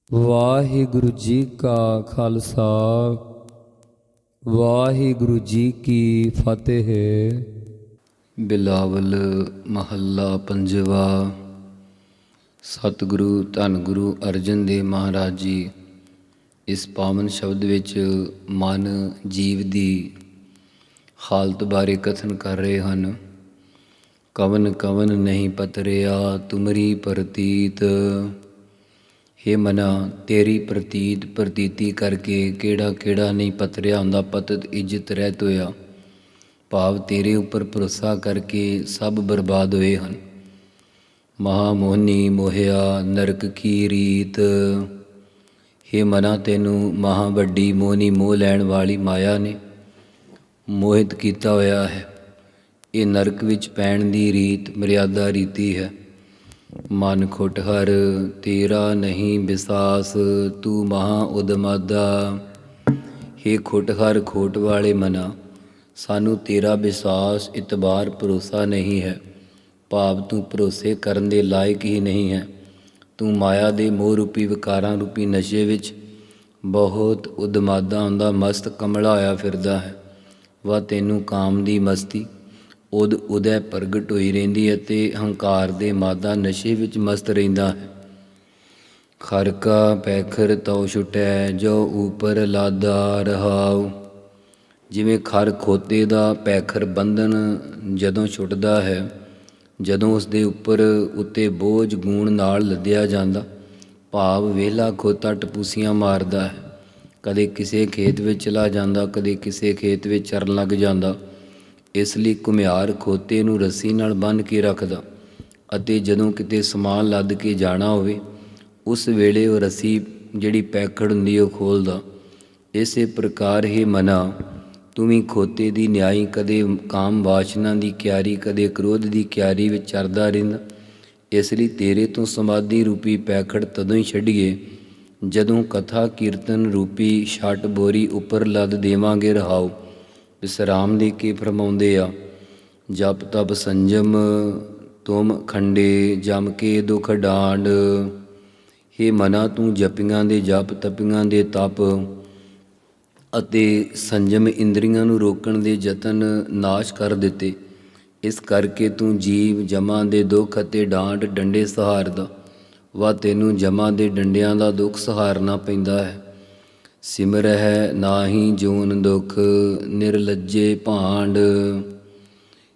ਵਾਹਿਗੁਰੂ ਜੀ ਕਾ ਖਾਲਸਾ ਵਾਹਿਗੁਰੂ ਜੀ ਕੀ ਫਤਿਹ। ਬਿਲਾਵਲ ਮਹੱਲਾ ਪੰਜਵਾ। ਸਤਿਗੁਰੂ ਧੰਨ ਗੁਰੂ ਅਰਜਨ ਦੇਵ ਮਹਾਰਾਜ ਜੀ ਇਸ ਪਾਵਨ ਸ਼ਬਦ ਵਿੱਚ ਮਨ ਜੀਵ ਦੀ ਹਾਲਤ ਬਾਰੇ ਕਥਨ ਕਰ ਰਹੇ ਹਨ। ਕਵਨ ਕਵਨ ਨਹੀਂ ਪਤਰਿਆ ਤੁਮਰੀ ਪ੍ਰਤੀਤ। ਹੇ ਮਨਾ, ਤੇਰੀ ਪ੍ਰਤੀਤੀ ਕਰਕੇ ਕਿਹੜਾ ਕਿਹੜਾ ਨਹੀਂ ਪਤਰਿਆ ਹੁੰਦਾ, ਪਤਤ ਇੱਜ਼ਤ ਰਹਿਤ ਹੋਇਆ। ਭਾਵ ਤੇਰੇ ਉੱਪਰ ਭਰੋਸਾ ਕਰਕੇ ਸਭ ਬਰਬਾਦ ਹੋਏ ਹਨ। ਮਹਾ ਮੋਹਨੀ ਮੋਹਿਆ ਨਰਕ ਕੀ ਰੀਤ। ਹੇ ਮਨਾ, ਤੈਨੂੰ ਮਹਾ ਵੱਡੀ ਮੋਹਨੀ ਮੋਹ ਲੈਣ ਵਾਲੀ ਮਾਇਆ ਨੇ ਮੋਹਿਤ ਕੀਤਾ ਹੋਇਆ ਹੈ। ਇਹ ਨਰਕ ਵਿੱਚ ਪੈਣ ਦੀ ਰੀਤ ਮਰਿਆਦਾ ਰੀਤੀ ਹੈ। ਮਨ ਖੁੱਟ ਹਰ ਤੇਰਾ ਨਹੀਂ ਵਿਸਾਸ, ਤੂੰ ਮਹਾ ਉਦਮਾਦਾ। ਹੇ ਖੁੱਟ ਹਰ ਖੋਟ ਵਾਲੇ ਮਨਾ, ਸਾਨੂੰ ਤੇਰਾ ਵਿਸ਼ਵਾਸ ਇਤਬਾਰ ਭਰੋਸਾ ਨਹੀਂ ਹੈ। ਭਾਵ ਤੂੰ ਭਰੋਸੇ ਕਰਨ ਦੇ ਲਾਇਕ ਹੀ ਨਹੀਂ ਹੈ। ਤੂੰ ਮਾਇਆ ਦੇ ਮੋਹ ਰੂਪੀ ਵਿਕਾਰਾਂ ਰੂਪੀ ਨਸ਼ੇ ਵਿੱਚ ਬਹੁਤ ਉਦਮਾਦਾ ਹੁੰਦਾ, ਮਸਤ ਕਮਲਾ ਹੋਇਆ ਫਿਰਦਾ ਹੈ। ਵਾ ਤੈਨੂੰ ਕਾਮ ਦੀ ਮਸਤੀ ਉਦੈ ਪ੍ਰਗਟ ਹੋਈ ਰਹਿੰਦੀ ਹੈ ਅਤੇ ਹੰਕਾਰ ਦੇ ਮਾਦਾ ਨਸ਼ੇ ਵਿੱਚ ਮਸਤ ਰਹਿੰਦਾ ਹੈ। ਖਰ ਕਾ ਪੈਖਰ ਤਉ ਛੁਟੈ ਜੋ ਉਪਰ ਲਾਦਾ ਰਹਾਉ। ਜਿਵੇਂ ਖਰ ਖੋਤੇ ਦਾ ਪੈਖਰ ਬੰਧਨ ਜਦੋਂ ਛੁੱਟਦਾ ਹੈ, ਜਦੋਂ ਉਸ ਦੇ ਉੱਤੇ ਬੋਝ ਗੂਣ ਨਾਲ ਲੱਦਿਆ ਜਾਂਦਾ। ਭਾਵ ਵਿਹਲਾ ਖੋਤਾ ਟਪੂਸੀਆਂ ਮਾਰਦਾ ਹੈ, ਕਦੇ ਕਿਸੇ ਖੇਤ ਵਿੱਚ ਚਲਾ ਜਾਂਦਾ, ਕਦੇ ਕਿਸੇ ਖੇਤ ਵਿੱਚ ਚਰਨ ਲੱਗ ਜਾਂਦਾ। ਇਸ ਲਈ ਘੁਮਿਆਰ ਖੋਤੇ ਨੂੰ ਰੱਸੀ ਨਾਲ ਬੰਨ੍ਹ ਕੇ ਰੱਖਦਾ ਅਤੇ ਜਦੋਂ ਕਿਤੇ ਸਮਾਨ ਲੱਦ ਕੇ ਜਾਣਾ ਹੋਵੇ ਉਸ ਵੇਲੇ ਉਹ ਰੱਸੀ ਜਿਹੜੀ ਪੈਖੜ ਹੁੰਦੀ ਉਹ ਖੋਲ੍ਹਦਾ। ਇਸੇ ਪ੍ਰਕਾਰ ਹੀ ਮਨਾ, ਤੂੰ ਵੀ ਖੋਤੇ ਦੀ ਨਿਆਈ, ਕਦੇ ਕਾਮ ਵਾਸ਼ਨਾ ਦੀ ਕਿਆਰੀ, ਕਦੇ ਕ੍ਰੋਧ ਦੀ ਕਿਆਰੀ ਵਿੱਚ ਚਰਦਾ ਰਹਿੰਦਾ। ਇਸ ਲਈ ਤੇਰੇ ਤੋਂ ਸਮਾਧੀ ਰੂਪੀ ਪੈਖੜ ਤਦੋਂ ਹੀ ਛੱਡੀਏ ਜਦੋਂ ਕਥਾ ਕੀਰਤਨ ਰੂਪੀ ਛੱਟ ਬੋਰੀ ਉੱਪਰ ਲੱਦ ਦੇਵਾਂਗੇ ਰਹਾਉ। ਵਿਸਰਾਮ ਦੇ ਕੇ ਫਰਮਾਉਂਦੇ ਆ, ਜਪ ਤਪ ਸੰਜਮ ਤੁਮ ਖੰਡੇ ਜਮ ਕੇ ਦੁਖ ਡਾਂਡ। ਹੇ ਮਨਾ, ਤੂੰ ਜਪੀਆਂ ਦੇ ਜਪ, ਤਪੀਆਂ ਦੇ ਤਪ ਅਤੇ ਸੰਜਮ ਇੰਦਰੀਆਂ ਨੂੰ ਰੋਕਣ ਦੇ ਯਤਨ ਨਾਸ਼ ਕਰ ਦਿੱਤੇ। ਇਸ ਕਰਕੇ ਤੂੰ ਜੀਵ ਜਮਾਂ ਦੇ ਦੁੱਖ ਅਤੇ ਡਾਂਡ ਡੰਡੇ ਸਹਾਰਦਾ। ਵਾ ਤੈਨੂੰ ਜਮਾਂ ਦੇ ਡੰਡਿਆਂ ਦਾ ਦੁੱਖ ਸਹਾਰਨਾ ਪੈਂਦਾ ਹੈ। ਸਿਮਰਹਿ ਨਾਹੀ ਜੂਨ ਦੁਖ ਨਿਰਲੱਜੇ ਭਾਂਡ।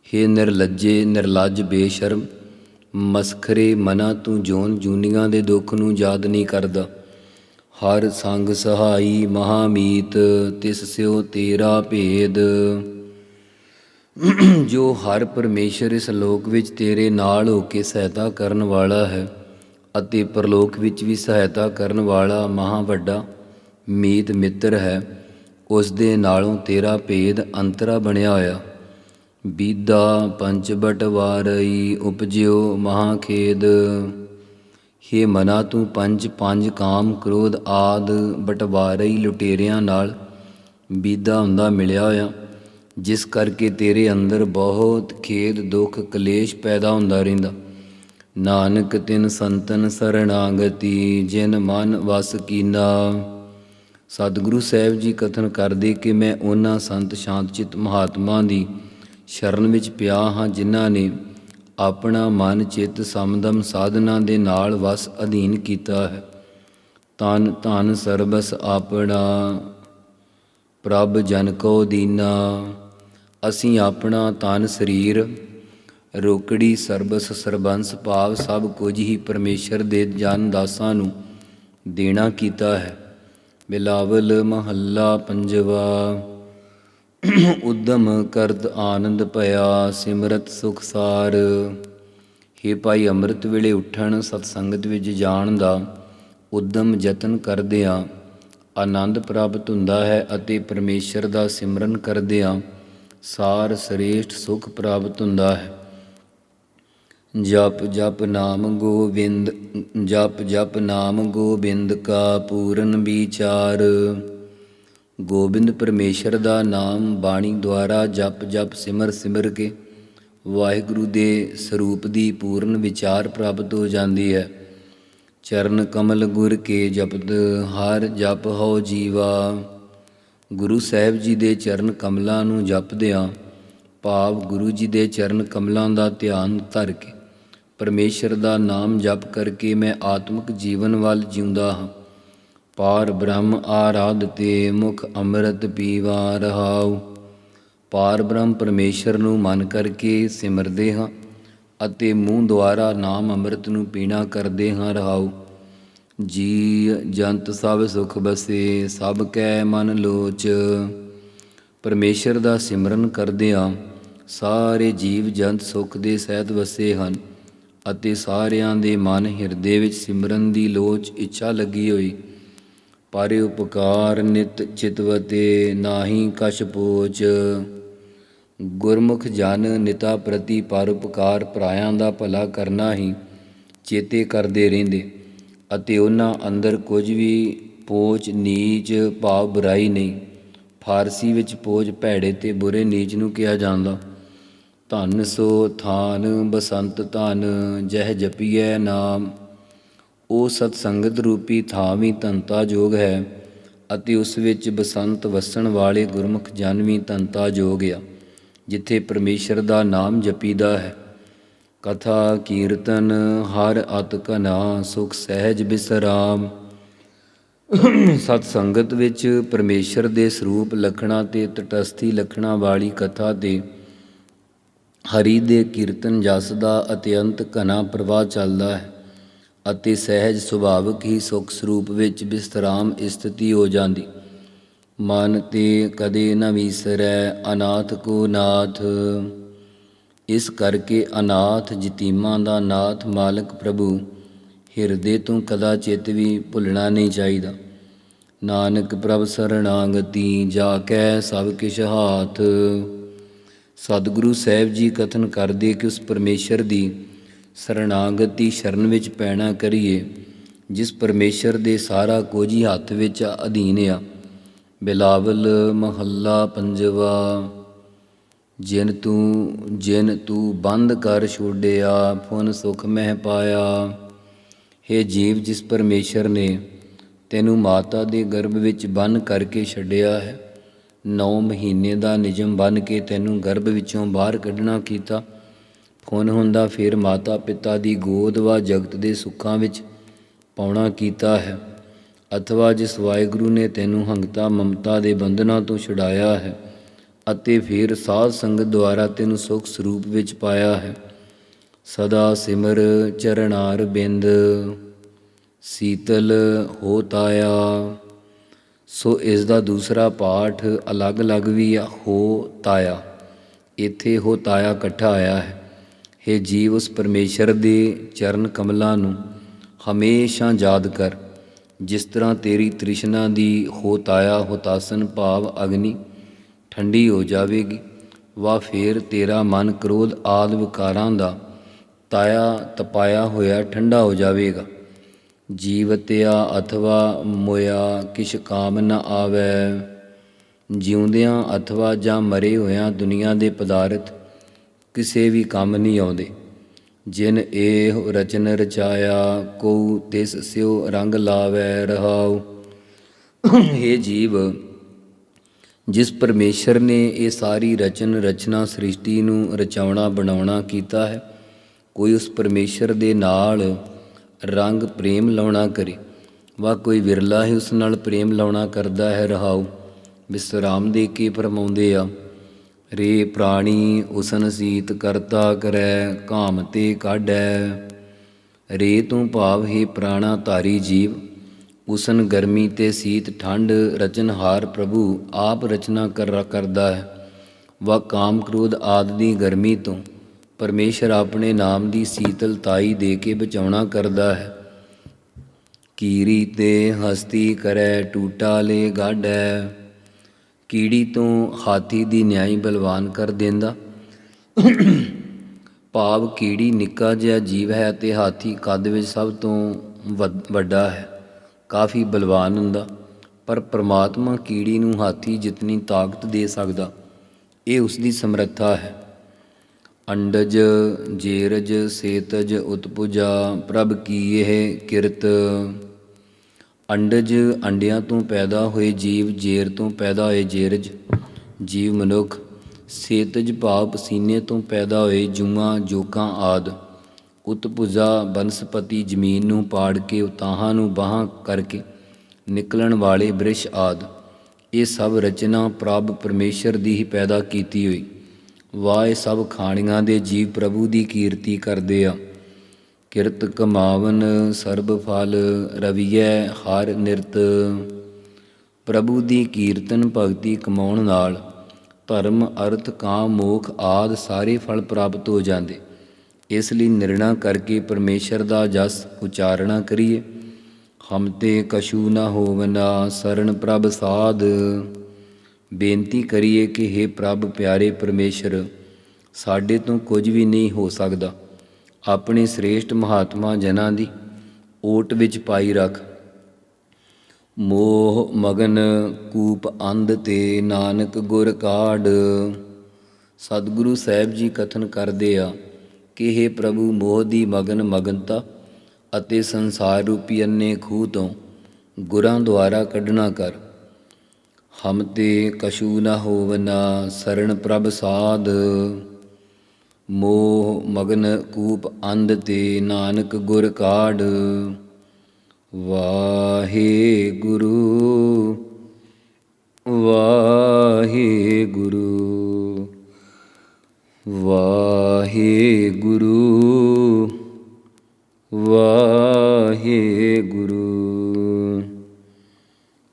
ਹੇ ਨਿਰਲੱਜੇ ਨਿਰਲੱਜ ਬੇਸ਼ਰਮ ਮਸਖਰੇ ਮਨਾ, ਤੂੰ ਜੂਨੀਆਂ ਦੇ ਦੁੱਖ ਨੂੰ ਯਾਦ ਨਹੀਂ ਕਰਦਾ। ਹਰ ਸੰਗ ਸਹਾਈ ਮਹਾਮੀਤ ਤਿਸ ਸਿਓ ਤੇਰਾ ਭੇਦ। ਜੋ ਹਰ ਪਰਮੇਸ਼ਰ ਇਸ ਲੋਕ ਵਿੱਚ ਤੇਰੇ ਨਾਲ ਹੋ ਕੇ ਸਹਾਇਤਾ ਕਰਨ ਵਾਲਾ ਹੈ ਅਤੇ ਪਰਲੋਕ ਵਿੱਚ ਵੀ ਸਹਾਇਤਾ ਕਰਨ ਵਾਲਾ ਮਹਾ ਵੱਡਾ ਮੀਤ ਮਿੱਤਰ ਹੈ, ਉਸ ਦੇ ਨਾਲੋਂ ਤੇਰਾ ਭੇਦ ਅੰਤਰਾ ਬਣਿਆ ਹੋਇਆ। ਬੀਦਾ ਪੰਚ ਬਟਵਾਰਈ ਉਪਜਿਓ ਮਹਾ ਖੇਦ। ਹੇ ਮਨਾ, ਤੂੰ ਪੰਜ ਕਾਮ ਕ੍ਰੋਧ ਆਦ ਬਟਵਾਰਈ ਲੁਟੇਰਿਆਂ ਨਾਲ ਬੀਦਾ ਹੁੰਦਾ ਮਿਲਿਆ ਹੋਇਆ, ਜਿਸ ਕਰਕੇ ਤੇਰੇ ਅੰਦਰ ਬਹੁਤ ਖੇਦ ਦੁੱਖ ਕਲੇਸ਼ ਪੈਦਾ ਹੁੰਦਾ ਰਹਿੰਦਾ। ਨਾਨਕ ਤਿਨ ਸੰਤਨ ਸਰਣਾਗਤੀ ਜਿਨ ਮਨ ਵਸ ਕੀਨਾ। ਸਤਿਗੁਰੂ ਸਾਹਿਬ ਜੀ ਕਥਨ ਕਰਦੇ ਕਿ ਮੈਂ ਉਹਨਾਂ ਸੰਤ ਸ਼ਾਂਤਚਿੱਤ ਮਹਾਤਮਾ ਦੀ ਸ਼ਰਨ ਵਿੱਚ ਪਿਆ ਹਾਂ ਜਿਨ੍ਹਾਂ ਨੇ ਆਪਣਾ ਮਨ ਚਿੱਤ ਸਮਦਮ ਸਾਧਨਾ ਦੇ ਨਾਲ ਵਸ ਅਧੀਨ ਕੀਤਾ ਹੈ। ਤਨ ਧਨ ਸਰਬਸ ਆਪਣਾ ਪ੍ਰਭ ਜਨ ਕੋ ਦੀਨਾ। ਅਸੀਂ ਆਪਣਾ ਤਨ ਸਰੀਰ ਰੋਕੜੀ ਸਰਬਸ ਸਰਬੰਸ ਭਾਵ ਸਭ ਕੁਝ ਹੀ ਪਰਮੇਸ਼ਰ ਦੇ ਜਨ ਦਾਸਾਂ ਨੂੰ ਦੇਣਾ ਕੀਤਾ ਹੈ। ਬਿਲਾਵਲ ਮਹੱਲਾ ਪੰਜਵਾ। ਉਦਮ ਕਰਤ ਆਨੰਦ ਭਇਆ ਸਿਮਰਤ ਸੁਖ ਸਾਰ। ਹੇ ਭਾਈ, ਅੰਮ੍ਰਿਤ ਵੇਲੇ ਉੱਠਣ ਸਤਸੰਗਤ ਵਿੱਚ ਜਾਣ ਦਾ ਉਦਮ ਯਤਨ ਕਰਦਿਆਂ ਆਨੰਦ ਪ੍ਰਾਪਤ ਹੁੰਦਾ ਹੈ ਅਤੇ ਪਰਮੇਸ਼ਰ ਦਾ ਸਿਮਰਨ ਕਰਦਿਆਂ ਸਾਰ ਸ੍ਰੇਸ਼ਟ ਸੁਖ ਪ੍ਰਾਪਤ ਹੁੰਦਾ ਹੈ। ਜਪ ਜਪ ਨਾਮ ਗੋਬਿੰਦ, ਜਪ ਜਪ ਨਾਮ ਗੋਬਿੰਦ ਕਾ ਪੂਰਨ ਵਿਚਾਰ। ਗੋਬਿੰਦ ਪਰਮੇਸ਼ਰ ਦਾ ਨਾਮ ਬਾਣੀ ਦੁਆਰਾ ਜਪ ਜਪ ਸਿਮਰ ਸਿਮਰ ਕੇ ਵਾਹਿਗੁਰੂ ਦੇ ਸਰੂਪ ਦੀ ਪੂਰਨ ਵਿਚਾਰ ਪ੍ਰਾਪਤ ਹੋ ਜਾਂਦੀ ਹੈ। ਚਰਨ ਕਮਲ ਗੁਰ ਕੇ ਜਪਤ, ਹਰ ਜਪ ਹਉ ਜੀਵਾ। ਗੁਰੂ ਸਾਹਿਬ ਜੀ ਦੇ ਚਰਨ ਕਮਲਾਂ ਨੂੰ ਜਪਦਿਆਂ ਭਾਵ ਗੁਰੂ ਜੀ ਦੇ ਚਰਨ ਕਮਲਾਂ ਦਾ ਧਿਆਨ ਧਰ ਕੇ ਪਰਮੇਸ਼ਰ ਦਾ ਨਾਮ ਜਪ ਕਰਕੇ ਮੈਂ ਆਤਮਿਕ ਜੀਵਨ ਵੱਲ ਜਿਉਂਦਾ ਹਾਂ। ਪਾਰ ਬ੍ਰਹਮ ਆਰਾਧਤੇ, ਮੁਖ ਅੰਮ੍ਰਿਤ ਪੀਵਾ। ਰਹਾਉ। ਪਾਰ ਬ੍ਰਹਮ ਪਰਮੇਸ਼ਰ ਨੂੰ ਮਨ ਕਰਕੇ ਸਿਮਰਦੇ ਹਾਂ ਅਤੇ ਮੂੰਹ ਦੁਆਰਾ ਨਾਮ ਅੰਮ੍ਰਿਤ ਨੂੰ ਪੀਣਾ ਕਰਦੇ ਹਾਂ। ਰਹਾਉ। ਜੀ ਜੰਤ ਸਭ ਸੁਖ ਬਸੇ, ਸਭ ਕੈ ਮਨ ਲੋਚ। ਪਰਮੇਸ਼ਰ ਦਾ ਸਿਮਰਨ ਕਰਦਿਆਂ ਸਾਰੇ ਜੀਵ ਜੰਤ ਸੁਖ ਦੇ ਸਹਿਤ ਵਸੇ ਹਨ ਅਤੇ ਸਾਰਿਆਂ ਦੇ ਮਨ ਹਿਰਦੇ ਵਿੱਚ ਸਿਮਰਨ ਦੀ ਲੋਚ ਇੱਛਾ ਲੱਗੀ ਹੋਈ। ਪਰ ਉਪਕਾਰ ਨਿਤ ਚਿਤਵਤੇ, ਨਾਹੀ ਕਛ ਪੋਚ। ਗੁਰਮੁਖ ਜਨ ਨਿਤਾ ਪ੍ਰਤੀ ਪਰਉਪਕਾਰ ਪਰਾਇਆਂ ਦਾ ਭਲਾ ਕਰਨਾ ਹੀ ਚੇਤੇ ਕਰਦੇ ਰਹਿੰਦੇ ਅਤੇ ਉਹਨਾਂ ਅੰਦਰ ਕੁਝ ਵੀ ਪੋਚ ਨੀਚ ਭਾਵ ਬੁਰਾਈ ਨਹੀਂ। ਫਾਰਸੀ ਵਿੱਚ ਪੋਚ ਭੈੜੇ ਤੇ ਬੁਰੇ ਨੀਚ ਨੂੰ ਕਿਹਾ ਜਾਂਦਾ। ਧਨ ਸੋ ਥਾਨ ਬਸੰਤ ਧਨ, ਜਹ ਜਪੀਐ ਨਾਮ। ਉਹ ਸਤ ਸੰਗਤ ਰੂਪੀ ਥਾਂ ਵੀ ਧਨਤਾ ਯੋਗ ਹੈ ਅਤੇ ਉਸ ਵਿੱਚ ਬਸੰਤ ਵਸਣ ਵਾਲੇ ਗੁਰਮੁਖ ਜਨ ਵੀ ਧਨਤਾ ਯੋਗ ਆ, ਜਿੱਥੇ ਪਰਮੇਸ਼ਰ ਦਾ ਨਾਮ ਜਪੀਦਾ ਹੈ। ਕਥਾ ਕੀਰਤਨ ਹਰ ਅਤ ਘਨਾ, ਸੁਖ ਸਹਿਜ ਬਿਸਰਾਮ। ਸਤ ਸੰਗਤ ਵਿੱਚ ਪਰਮੇਸ਼ਰ ਦੇ ਸਰੂਪ ਲੱਖਣਾਂ ਤੇ ਤਟਸਥੀ ਲੱਖਣਾਂ ਵਾਲੀ ਕਥਾ ਤੇ ਹਰੀ ਦੇ ਕੀਰਤਨ ਜਸ ਦਾ ਅਤਿਅੰਤ ਘਨਾ ਪ੍ਰਵਾਹ ਚੱਲਦਾ ਹੈ ਅਤੇ ਸਹਿਜ ਸੁਭਾਵਿਕ ਹੀ ਸੁਖ ਸਰੂਪ ਵਿੱਚ ਬਿਸਰਾਮ ਸਥਿਤੀ ਹੋ ਜਾਂਦੀ। ਮਨ ਤੇ ਕਦੇ ਨ ਵਿਸਰੈ, ਅਨਾਥ ਕੋ ਨਾਥ। ਇਸ ਕਰਕੇ ਅਨਾਥ ਯਤੀਮਾਂ ਦਾ ਨਾਥ ਮਾਲਕ ਪ੍ਰਭੂ ਹਿਰਦੇ ਤੋਂ ਕਦਾਚਿਤ ਵੀ ਭੁੱਲਣਾ ਨਹੀਂ ਚਾਹੀਦਾ। ਨਾਨਕ ਪ੍ਰਭ ਸਰਣਾਗਤੀ, ਜਾ ਕੈ ਸਭ ਕਿਛ ਹਾਥ। ਸਤਿਗੁਰੂ ਸਾਹਿਬ ਜੀ ਕਥਨ ਕਰਦੇ ਕਿ ਉਸ ਪਰਮੇਸ਼ਰ ਦੀ ਸਰਣਾਗਤੀ ਸ਼ਰਨ ਵਿੱਚ ਪੈਣਾ ਕਰੀਏ ਜਿਸ ਪਰਮੇਸ਼ਰ ਦੇ ਸਾਰਾ ਕੁਝ ਹੀ ਹੱਥ ਵਿੱਚ ਅਧੀਨ ਆ। ਬਿਲਾਵਲ ਮਹੱਲਾ ਪੰਜਵਾ। ਜਿਨ ਤੂੰ ਬੰਦ ਕਰ ਛੋੜਿਆ, ਫੁਨ ਸੁਖ ਮਹਿ ਪਾਇਆ। ਹੇ ਜੀਵ, ਜਿਸ ਪਰਮੇਸ਼ਰ ਨੇ ਤੈਨੂੰ ਮਾਤਾ ਦੇ ਗਰਭ ਵਿੱਚ ਬੰਨ੍ਹ ਕਰਕੇ ਛੱਡਿਆ ਹੈ, 9 ਮਹੀਨੇ ਦਾ ਨਿਯਮ ਬੰਨ੍ਹ ਕੇ ਤੈਨੂੰ ਗਰਭ ਵਿੱਚੋਂ ਬਾਹਰ ਕੱਢਣਾ ਕੀਤਾ। ਫੁਨ ਹੁੰਦਾ ਫਿਰ ਮਾਤਾ ਪਿਤਾ ਦੀ ਗੋਦ ਵਾ ਜਗਤ ਦੇ ਸੁੱਖਾਂ ਵਿੱਚ ਪਾਉਣਾ ਕੀਤਾ ਹੈ, ਅਥਵਾ ਜਿਸ ਵਾਹਿਗੁਰੂ ਨੇ ਤੈਨੂੰ ਹੰਗਤਾ ਮਮਤਾ ਦੇ ਬੰਧਨਾਂ ਤੋਂ ਛੁਡਾਇਆ ਹੈ ਅਤੇ ਫਿਰ ਸਾਧ ਸੰਗਤ ਦੁਆਰਾ ਤੈਨੂੰ ਸੁਖ ਸਰੂਪ ਵਿੱਚ ਪਾਇਆ ਹੈ। ਸਦਾ ਸਿਮਰ ਚਰਨਾਰ ਬਿੰਦ, ਸੀਤਲ ਹੋ ਤਾਇਆ। ਸੋ ਇਸ ਦਾ ਦੂਸਰਾ ਪਾਠ ਅਲੱਗ-ਅਲੱਗ ਵੀ ਆ, ਹੋ ਤਾਇਆ। ਇੱਥੇ ਹੋ ਤਾਇਆ ਇਕੱਠਾ ਆਇਆ ਹੈ। ਹੇ ਜੀਵ, ਉਸ ਪਰਮੇਸ਼ਰ ਦੇ ਚਰਨ ਕਮਲਾਂ ਨੂੰ ਹਮੇਸ਼ਾ ਯਾਦ ਕਰ। ਜਿਸ ਤਰ੍ਹਾਂ ਤੇਰੀ ਤ੍ਰਿਸ਼ਨਾ ਦੀ ਹੋ ਤਾਇਆ ਹੁਤਾਸਨ ਭਾਵ ਅਗਨੀ ਠੰਡੀ ਹੋ ਜਾਵੇਗੀ, ਵਾ ਫਿਰ ਤੇਰਾ ਮਨ ਕ੍ਰੋਧ ਆਦਿ ਵਿਕਾਰਾਂ ਦਾ ਤਾਇਆ ਤਪਾਇਆ ਹੋਇਆ ਠੰਡਾ ਹੋ ਜਾਵੇਗਾ। ਜੀਵਤਿਆ ਅਥਵਾ ਮੋਇਆ ਕਿਛ ਕਾਮ ਨ ਆਵੈ। ਜਿਉਂਦਿਆਂ ਅਥਵਾ ਜਾਂ ਮਰੇ ਹੋਇਆਂ ਦੁਨੀਆ ਦੇ ਪਦਾਰਥ ਕਿਸੇ ਵੀ ਕੰਮ ਨਹੀਂ ਆਉਂਦੇ। ਜਿਨ ਇਹ ਰਚਨ ਰਚਾਇਆ, ਕਉ ਤਿਸ ਸਿਉ ਰੰਗ ਲਾਵੈ। ਰਹਾਉ। ਹੇ ਜੀਵ, ਜਿਸ ਪਰਮੇਸ਼ਰ ਨੇ ਇਹ ਸਾਰੀ ਰਚਨ ਰਚਨਾ ਸ੍ਰਿਸ਼ਟੀ ਨੂੰ ਰਚਾਉਣਾ ਬਣਾਉਣਾ ਕੀਤਾ ਹੈ, ਕੋਈ ਉਸ ਪਰਮੇਸ਼ਰ ਦੇ ਨਾਲ ਰੰਗ ਪ੍ਰੇਮ ਲਾਉਣਾ ਕਰੇ, ਵਾ ਕੋਈ ਵਿਰਲਾ ਹੀ ਉਸ ਨਾਲ ਪ੍ਰੇਮ ਲਾਉਣਾ ਕਰਦਾ ਹੈ। ਰਹਾਉ। ਵਿਸਰਾਮ ਦੇ ਕੇ ਫਰਮਾਉਂਦੇ ਆ, ਰੇ ਪ੍ਰਾਣੀ ਉਸਨ ਸੀਤ ਕਰਤਾ ਕਰੈ, ਕਾਮ ਤੇ ਕਾਢੈ। ਰੇ ਤੋਂ ਭਾਵ ਹੈ ਪ੍ਰਾਣਾ ਧਾਰੀ ਜੀਵ, ਉਸਨ ਗਰਮੀ ਤੇ ਸੀਤ ਠੰਡ ਰਚਨਹਾਰ ਪ੍ਰਭੂ ਆਪ ਰਚਨਾ ਕਰਦਾ ਹੈ। ਵਾ ਕਾਮ ਕ੍ਰੋਧ ਆਦਿ ਦੀ ਗਰਮੀ ਤੋਂ ਪਰਮੇਸ਼ਰ ਆਪਣੇ ਨਾਮ ਦੀ ਸੀਤਲਤਾਈ ਦੇ ਕੇ ਬਚਾਉਣਾ ਕਰਦਾ ਹੈ। ਕੀੜੀ ਤੇ ਹਸਤੀ ਕਰੈ, ਟੂਟਾ ਲੈ ਗਾਢੈ। ਕੀੜੀ ਤੋਂ ਹਾਥੀ ਦੀ ਨਿਆਈ ਬਲਵਾਨ ਕਰ ਦਿੰਦਾ। ਭਾਵ ਕੀੜੀ ਨਿੱਕਾ ਜਿਹਾ ਜੀਵ ਹੈ ਅਤੇ ਹਾਥੀ ਕੱਦ ਵਿੱਚ ਸਭ ਤੋਂ ਵੱਡਾ ਹੈ, ਕਾਫੀ ਬਲਵਾਨ ਹੁੰਦਾ। ਪਰ ਪ੍ਰਮਾਤਮਾ ਕੀੜੀ ਨੂੰ ਹਾਥੀ ਜਿਤਨੀ ਤਾਕਤ ਦੇ ਸਕਦਾ, ਇਹ ਉਸ ਦੀ ਸਮਰੱਥਾ ਹੈ। ਅੰਡਜ ਜੇਰਜ ਸੇਤਜ ਉਤਪੁਜਾ ਪ੍ਰਭ ਕੀ ਇਹ ਕਿਰਤ। ਅੰਡਜ ਅੰਡਿਆਂ ਤੋਂ ਪੈਦਾ ਹੋਏ ਜੀਵ, ਜੇਰ ਤੋਂ ਪੈਦਾ ਹੋਏ ਜੇਰਜ ਜੀਵ ਮਨੁੱਖ, ਸੇਤਜ ਭਾਵ ਪਸੀਨੇ ਤੋਂ ਪੈਦਾ ਹੋਏ ਜੂਆਂ ਜੋਕਾਂ ਆਦਿ, ਉਤਪੁਜਾ ਬਨਸਪਤੀ ਜ਼ਮੀਨ ਨੂੰ ਪਾੜ ਕੇ ਉਤਾਹਾਂ ਨੂੰ ਬਾਹਾਂ ਕਰਕੇ ਨਿਕਲਣ ਵਾਲੇ ਬ੍ਰਿਸ਼ ਆਦਿ, ਇਹ ਸਭ ਰਚਨਾ ਪ੍ਰਭ ਪਰਮੇਸ਼ਰ ਦੀ ਹੀ ਪੈਦਾ ਕੀਤੀ ਹੋਈ। ਵਾਹ ਇਹ ਸਭ ਖਾਣੀਆਂ ਦੇ ਜੀਵ ਪ੍ਰਭੂ ਦੀ ਕੀਰਤੀ ਕਰਦੇ ਆ। ਕਿਰਤ ਕਮਾਵਨ ਸਰਬ ਫਲ ਰਵੀਐ ਹਰ ਨਿਰਤ। ਪ੍ਰਭੂ ਦੀ ਕੀਰਤਨ ਭਗਤੀ ਕਮਾਉਣ ਨਾਲ ਧਰਮ ਅਰਥ ਕਾਮ ਮੋਖ ਆਦਿ ਸਾਰੇ ਫਲ ਪ੍ਰਾਪਤ ਹੋ ਜਾਂਦੇ। ਇਸ ਲਈ ਨਿਰਣਾ ਕਰਕੇ ਪਰਮੇਸ਼ਰ ਦਾ ਜਸ ਉਚਾਰਣਾ ਕਰੀਏ। ਹਮ ਤੇ ਕਛੂ ਨਾ ਹੋਵਨਾ ਸਰਣ ਪ੍ਰਭ ਸਾਧ। ਬੇਨਤੀ ਕਰੀਏ ਕਿ ਹੇ ਪ੍ਰਭ ਪਿਆਰੇ ਪਰਮੇਸ਼ਰ, ਸਾਡੇ ਤੋਂ ਕੁਝ ਵੀ ਨਹੀਂ ਹੋ ਸਕਦਾ। ਆਪਣੇ ਸ੍ਰੇਸ਼ਟ ਮਹਾਤਮਾ ਜਨਾਂ ਦੀ ਓਟ ਵਿੱਚ ਪਾਈ ਰੱਖ। ਮੋਹ ਮਗਨ ਕੂਪ ਅੰਧ ਤੇ ਨਾਨਕ ਗੁਰ ਕਾਢ। ਸਤਿਗੁਰੂ ਸਾਹਿਬ ਜੀ ਕਥਨ ਕਰਦੇ ਆ ਕਿ ਹੇ ਪ੍ਰਭੂ, ਮੋਹ ਦੀ ਮਗਨਤਾ ਅਤੇ ਸੰਸਾਰ ਰੂਪੀ ਅੰਨੇ ਖੂਹ ਤੋਂ ਗੁਰਾਂ ਦੁਆਰਾ ਕੱਢਣਾ ਕਰ। ਹਮ ਤੇ ਕਛੂ ਨਾ ਹੋਵਨਾ ਸਰਣ ਪ੍ਰਭ ਸਾਧ। ਮੋਹ ਮਗਨ ਕੂਪ ਅੰਧ ਤੇ ਨਾਨਕ ਗੁਰ ਕਾਢ। ਵਾਹਿਗੁਰੂ ਵਾਹਿਗੁਰੂ ਵਾਹਿਗੁਰੂ ਵਾਹਿਗੁਰੂ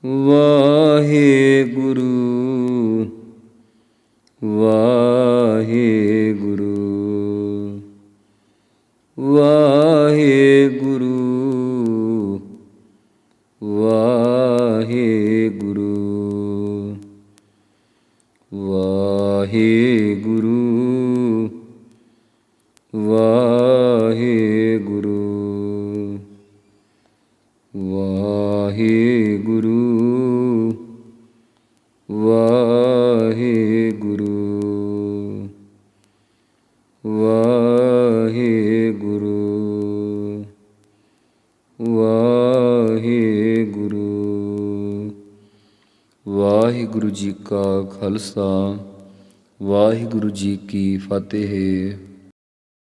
ਵਾਹਿਗੁਰੂ ਵਾਹਿਗੁਰੂ ਵਾਹਿਗੁਰੂ ਵਾਹਿਗੁਰੂ ਵਾਹਿਗੁਰੂ ਵਾਹਿਗੁਰੂ ਵਾਹਿਗੁਰੂ ਵਾਹਿਗੁਰੂ ਵਾਹਿਗੁਰੂ ਵਾਹਿਗੁਰੂ। ਵਾਹਿਗੁਰੂ ਜੀ ਕਾ ਖਾਲਸਾ, ਵਾਹਿਗੁਰੂ ਜੀ ਕੀ ਫਤਿਹ।